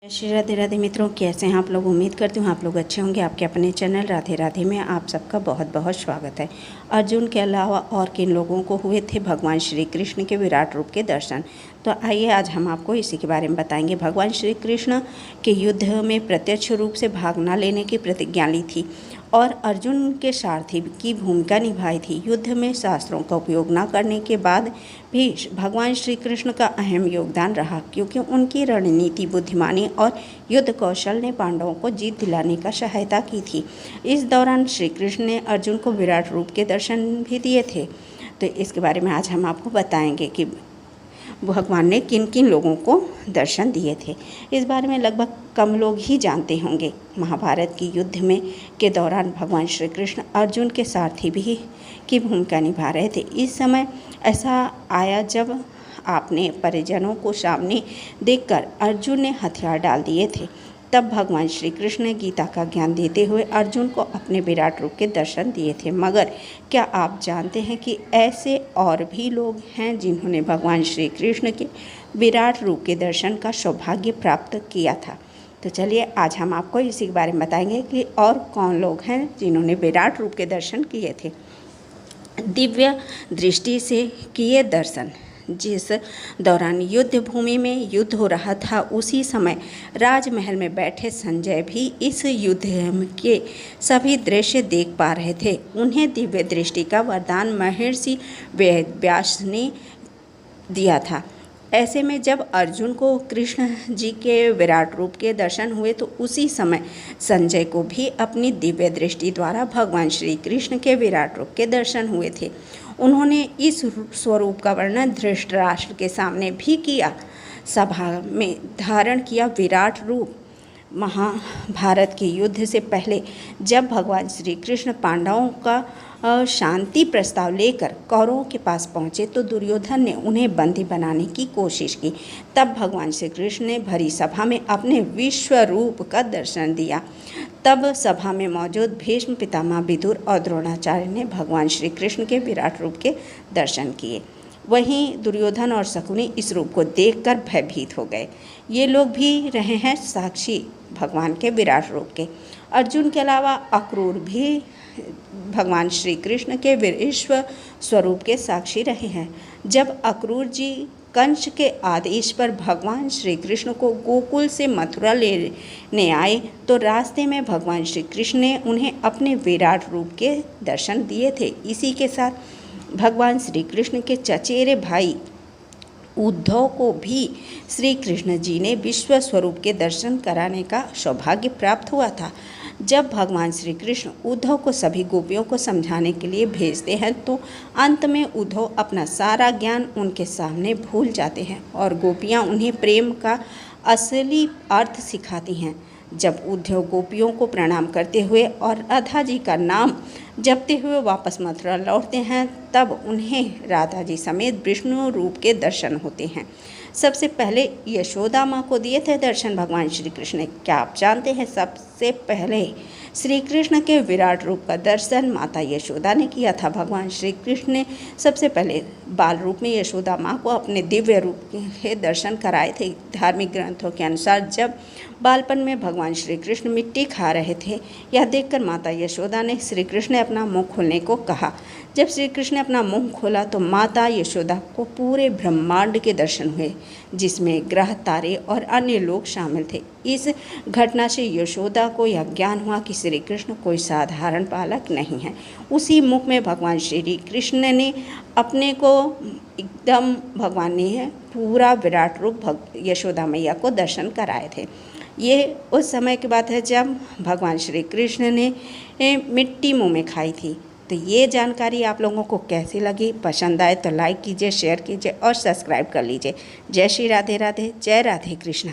श्री राधे राधे मित्रों, कैसे हैं आप लोग। उम्मीद करती हूँ आप लोग अच्छे होंगे। आपके अपने चैनल राधे राधे में आप सबका बहुत बहुत स्वागत है। अर्जुन के अलावा और किन लोगों को हुए थे भगवान श्री कृष्ण के विराट रूप के दर्शन, तो आइए आज हम आपको इसी के बारे में बताएंगे। भगवान श्री कृष्ण के युद्ध में प्रत्यक्ष रूप से भाग न लेने की प्रतिज्ञा ली थी और अर्जुन के सारथी की भूमिका निभाई थी। युद्ध में शास्त्रों का उपयोग न करने के बाद भी भगवान श्री कृष्ण का अहम योगदान रहा, क्योंकि उनकी रणनीति, बुद्धिमानी और युद्ध कौशल ने पांडवों को जीत दिलाने का सहायता की थी। इस दौरान श्री कृष्ण ने अर्जुन को विराट रूप के दर्शन भी दिए थे। तो इसके बारे में आज हम आपको बताएंगे कि भगवान ने किन किन लोगों को दर्शन दिए थे। इस बारे में लगभग कम लोग ही जानते होंगे। महाभारत की युद्ध में के दौरान भगवान श्री कृष्ण अर्जुन के सारथी भी की भूमिका निभा रहे थे। इस समय ऐसा आया जब आपने परिजनों को सामने देखकर अर्जुन ने हथियार डाल दिए थे। तब भगवान श्री कृष्ण ने गीता का ज्ञान देते हुए अर्जुन को अपने विराट रूप के दर्शन दिए थे। मगर क्या आप जानते हैं कि ऐसे और भी लोग हैं जिन्होंने भगवान श्री कृष्ण के विराट रूप के दर्शन का सौभाग्य प्राप्त किया था। तो चलिए आज हम आपको इसी के बारे में बताएंगे कि और कौन लोग हैं जिन्होंने विराट रूप के दर्शन किए थे। दिव्य दृष्टि से किए दर्शन। जिस दौरान युद्ध भूमि में युद्ध हो रहा था, उसी समय राजमहल में बैठे संजय भी इस युद्ध के सभी दृश्य देख पा रहे थे। उन्हें दिव्य दृष्टि का वरदान महर्षि व्यास ने दिया था। ऐसे में जब अर्जुन को कृष्ण जी के विराट रूप के दर्शन हुए, तो उसी समय संजय को भी अपनी दिव्य दृष्टि द्वारा भगवान श्री कृष्ण के विराट रूप के दर्शन हुए थे। उन्होंने इस स्वरूप का वर्णन धृतराष्ट्र के सामने भी किया। सभा में धारण किया विराट रूप। महाभारत के युद्ध से पहले जब भगवान श्री कृष्ण पांडवों का शांति प्रस्ताव लेकर कौरवों के पास पहुँचे, तो दुर्योधन ने उन्हें बंदी बनाने की कोशिश की। तब भगवान श्री कृष्ण ने भरी सभा में अपने विश्व रूप का दर्शन दिया। तब सभा में मौजूद भीष्म, पितामह विदुर और द्रोणाचार्य ने भगवान श्री कृष्ण के विराट रूप के दर्शन किए। वहीं दुर्योधन और शकुनी इस रूप को देखकर भयभीत हो गए। ये लोग भी रहे हैं साक्षी भगवान के विराट रूप के। अर्जुन के अलावा अक्रूर भी भगवान श्री कृष्ण के विश्व स्वरूप के साक्षी रहे हैं। जब अक्रूर जी कंस के आदेश पर भगवान श्री कृष्ण को गोकुल से मथुरा लेने आए, तो रास्ते में भगवान श्री कृष्ण ने उन्हें अपने विराट रूप के दर्शन दिए थे। इसी के साथ भगवान श्री कृष्ण के चचेरे भाई उद्धव को भी श्री कृष्ण जी ने विश्व स्वरूप के दर्शन कराने का सौभाग्य प्राप्त हुआ था। जब भगवान श्री कृष्ण उद्धव को सभी गोपियों को समझाने के लिए भेजते हैं, तो अंत में उद्धव अपना सारा ज्ञान उनके सामने भूल जाते हैं और गोपियाँ उन्हें प्रेम का असली अर्थ सिखाती हैं। जब उद्धव गोपियों को प्रणाम करते हुए और राधा जी का नाम जपते हुए वापस मथुरा लौटते हैं, तब उन्हें राधा जी समेत विष्णु रूप के दर्शन होते हैं। सबसे पहले यशोदा माँ को दिए थे दर्शन भगवान श्री कृष्ण ने। क्या आप जानते हैं सबसे पहले श्री कृष्ण के विराट रूप का दर्शन माता यशोदा ने किया था। भगवान श्री कृष्ण ने सबसे पहले बाल रूप में यशोदा माँ को अपने दिव्य रूप के दर्शन कराए थे। धार्मिक ग्रंथों के अनुसार जब बालपन में भगवान श्री कृष्ण मिट्टी खा रहे थे, यह देखकर माता यशोदा ने श्री कृष्ण ने अपना मुंह खोलने को कहा। जब श्री कृष्ण ने अपना मुंह खोला, तो माता यशोदा को पूरे ब्रह्मांड के दर्शन हुए, जिसमें ग्रह, तारे और अन्य लोग शामिल थे। इस घटना से यशोदा को यह ज्ञान हुआ कि श्री कृष्ण कोई साधारण बालक नहीं है। उसी मुख में भगवान श्री कृष्ण ने अपने को एकदम भगवान ने पूरा विराट रूप यशोदा मैया को दर्शन कराए थे। ये उस समय की बात है जब भगवान श्री कृष्ण ने मिट्टी मुंह में खाई थी। तो ये जानकारी आप लोगों को कैसी लगी? पसंद आए तो लाइक कीजिए, शेयर कीजिए और सब्सक्राइब कर लीजिए। जय श्री राधे राधे, जय राधे कृष्णा।